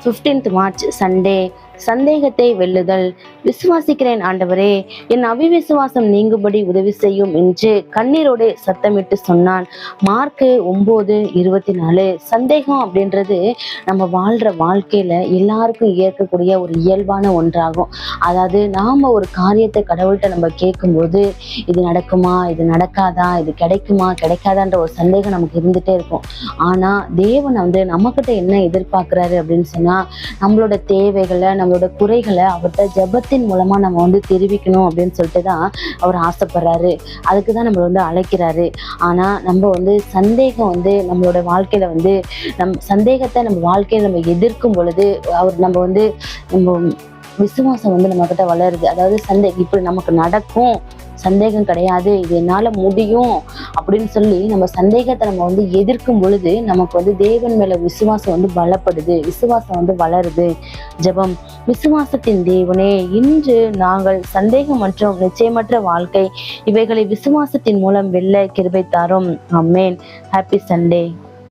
15th March Sunday. சந்தேகத்தை வெல்லுதல். விசுவாசிக்கிறேன் ஆண்டவரே, என் அவிவிசுவாசம் நீங்கும்படி உதவி செய்யும் என்று கண்ணீரோடு சத்தமிட்டு சொன்னான். மார்க்கு 9:24. சந்தேகம் அப்படின்றது நம்ம வாழ்ற வாழ்க்கையில எல்லாருக்கும் ஏற்கக்கூடிய ஒரு இயல்பான ஒன்றாகும். அதாவது நாம ஒரு காரியத்தை கடவுள்கிட்ட நம்ம கேட்கும்போது, இது நடக்குமா, இது நடக்காதா, இது கிடைக்குமா கிடைக்காதான்ற ஒரு சந்தேகம் நமக்கு இருந்துட்டே இருக்கும். ஆனா தேவன் நம்மகிட்ட என்ன எதிர்பார்க்கிறாரு அப்படின்னு சொன்னா, நம்மளோட தேவைகளை, நம்மளோட குறைகளை அவர்கிட்ட ஜெபத்தின் மூலமா நம்ம தெரிவிக்கணும் அப்படின்னு சொல்லிட்டு தான் அவர் ஆசைப்படுறாரு. அதுக்கு தான் நம்மளை அழைக்கிறாரு. ஆனா நம்ம சந்தேகம் நம்மளோட வாழ்க்கையில சந்தேகத்தை நம்ம வாழ்க்கையில நம்ம எதிர்க்கும் பொழுது நம்ம விசுவாசம் நம்ம கிட்ட வளருது. அதாவது இப்படி நமக்கு நடக்கும், சந்தேகம் கிடையாது, இது என்னால முடியும் அப்படின்னு சொல்லி நம்ம சந்தேகத்தை நம்ம எதிர்க்கும் பொழுது நமக்கு தேவன் மேல விசுவாசம் பலப்படுது, விசுவாசம் வளருது. ஜெபம். விசுவாசத்தின் தேவனே, இன்று நாங்கள் சந்தேகம் மற்றும் நிச்சயமற்ற வாழ்க்கை இவைகளை விசுவாசத்தின் மூலம் வெல்ல கிருபை தாரும். ஆமென். Happy Sunday.